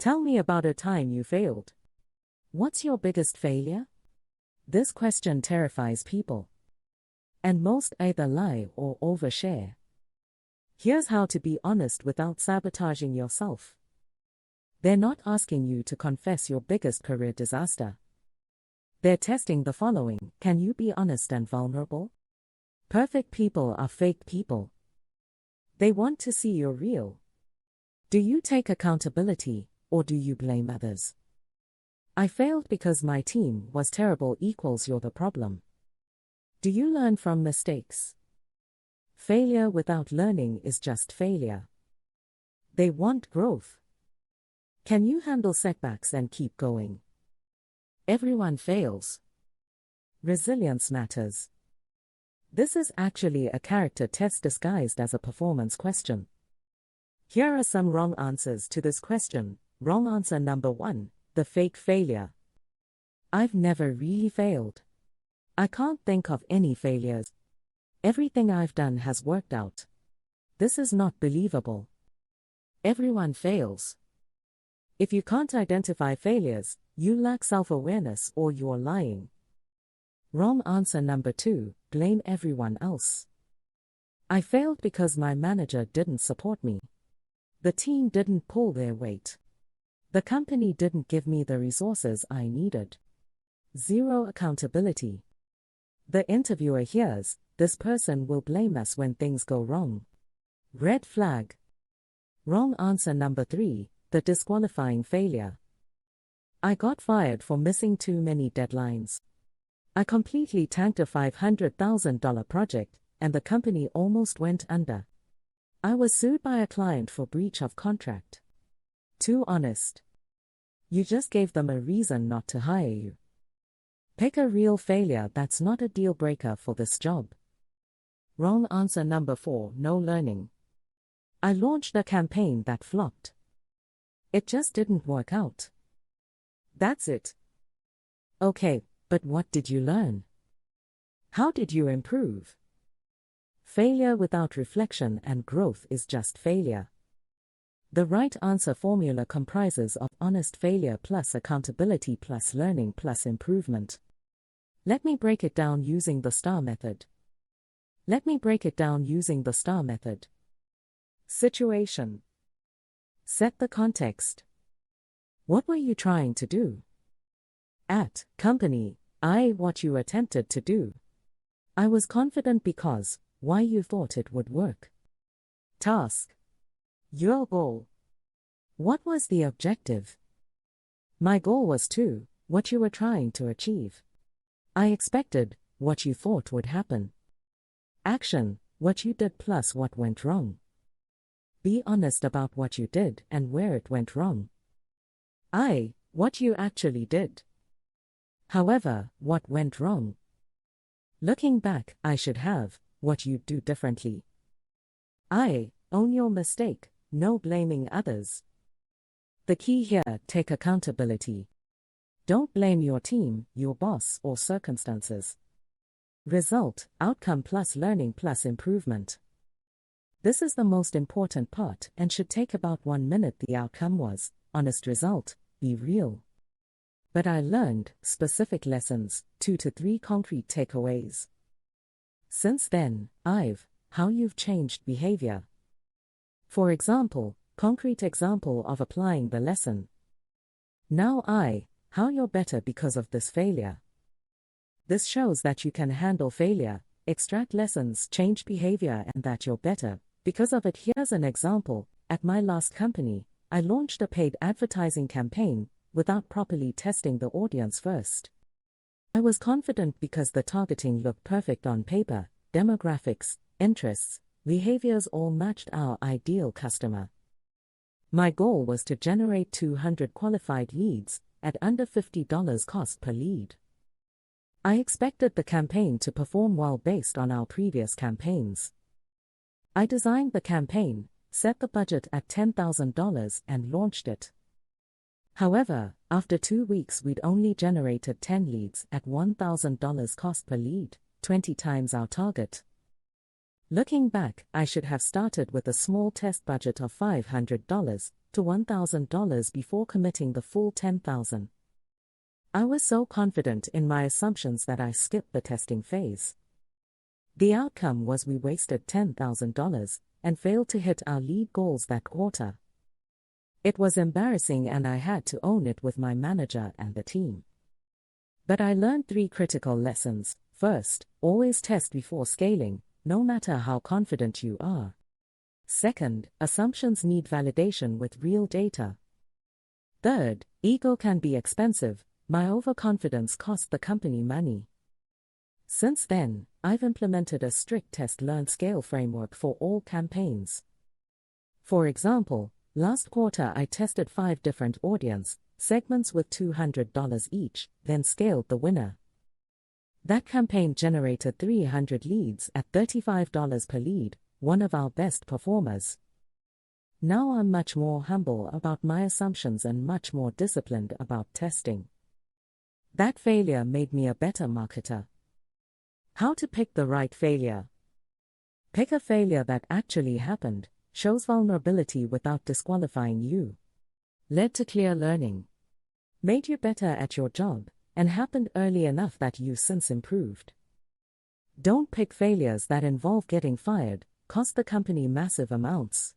Tell me about a time you failed. What's your biggest failure? This question terrifies people. And most either lie or overshare. Here's how to be honest without sabotaging yourself. They're not asking you to confess your biggest career disaster. They're testing the following: can you be honest and vulnerable? Perfect people are fake people. They want to see you're real. Do you take accountability, or do you blame others? I failed because my team was terrible equals you're the problem. Do you learn from mistakes? Failure without learning is just failure. They want growth. Can you handle setbacks and keep going? Everyone fails. Resilience matters. This is actually a character test disguised as a performance question. Here are some wrong answers to this question. Wrong answer number 1, the fake failure. I've never really failed. I can't think of any failures. Everything I've done has worked out. This is not believable. Everyone fails. If you can't identify failures, you lack self-awareness or you're lying. Wrong answer number 2, blame everyone else. I failed because my manager didn't support me. The team didn't pull their weight. The company didn't give me the resources I needed. Zero accountability. The interviewer hears, this person will blame us when things go wrong. Red flag. Wrong answer number 3, the disqualifying failure. I got fired for missing too many deadlines. I completely tanked a $500,000 project, and the company almost went under. I was sued by a client for breach of contract. Too honest. You just gave them a reason not to hire you. Pick a real failure that's not a deal breaker for this job. Wrong answer number 4, no learning. I launched a campaign that flopped. It just didn't work out. That's it. Okay, but what did you learn? How did you improve? Failure without reflection and growth is just failure. The right answer formula comprises of honest failure plus accountability plus learning plus improvement. Let me break it down using the STAR method. Situation. Set the context. What were you trying to do? At company, what you attempted to do. I was confident because, why you thought it would work. Task. Your goal. What was the objective? My goal was to, what you were trying to achieve. I expected, what you thought would happen. Action, what you did plus what went wrong. Be honest about what you did and where it went wrong. What you actually did. However, what went wrong? Looking back, I should have, what you'd do differently. Own your mistake, no blaming others. The key here, take accountability. Don't blame your team, your boss, or circumstances. Result, outcome plus learning plus improvement. This is the most important part and should take about 1 minute. The outcome was, honest result, be real. But I learned, specific lessons, 2 to 3 concrete takeaways. Since then, how you've changed behavior. For example, concrete example of applying the lesson. Now how you're better because of this failure. This shows that you can handle failure, extract lessons, change behavior, and that you're better because of it. Here's an example. At my last company, I launched a paid advertising campaign without properly testing the audience first. I was confident because the targeting looked perfect on paper, demographics, interests, behaviors all matched our ideal customer. My goal was to generate 200 qualified leads at under $50 cost per lead. I expected the campaign to perform well based on our previous campaigns. I designed the campaign, set the budget at $10,000 and launched it. However, after 2 weeks we'd only generated 10 leads at $1,000 cost per lead, 20 times our target. Looking back, I should have started with a small test budget of $500, to $1,000 before committing the full $10,000. I was so confident in my assumptions that I skipped the testing phase. The outcome was we wasted $10,000 and failed to hit our lead goals that quarter. It was embarrassing and I had to own it with my manager and the team. But I learned 3 critical lessons. First, always test before scaling, no matter how confident you are. Second, assumptions need validation with real data. Third, ego can be expensive. My overconfidence cost the company money. Since then, I've implemented a strict test-learn-scale framework for all campaigns. For example, last quarter I tested 5 different audience segments with $200 each, then scaled the winner. That campaign generated 300 leads at $35 per lead, one of our best performers. Now I'm much more humble about my assumptions and much more disciplined about testing. That failure made me a better marketer. How to pick the right failure? Pick a failure that actually happened, shows vulnerability without disqualifying you, led to clear learning, made you better at your job, and happened early enough that you since improved. Don't pick failures that involve getting fired, cost the company massive amounts,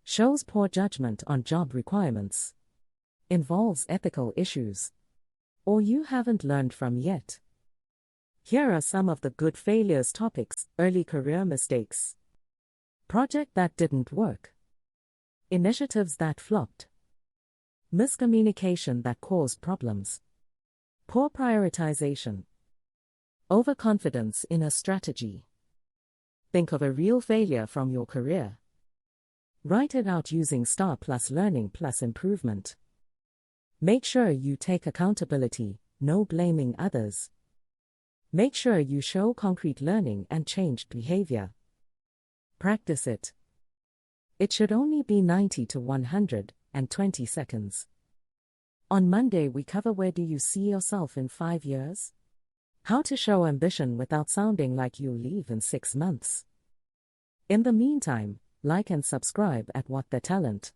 shows poor judgment on job requirements, involves ethical issues, or you haven't learned from yet. Here are some of the good failures topics: early career mistakes, project that didn't work, initiatives that flopped, miscommunication that caused problems, poor prioritization, overconfidence in a strategy. Think of a real failure from your career. Write it out using STAR plus learning plus improvement. Make sure you take accountability, no blaming others. Make sure you show concrete learning and changed behavior. Practice it. It should only be 90 to 120 seconds. On Monday we cover where do you see yourself in 5 years? How to show ambition without sounding like you'll leave in 6 months. In the meantime, like and subscribe at What the Talent.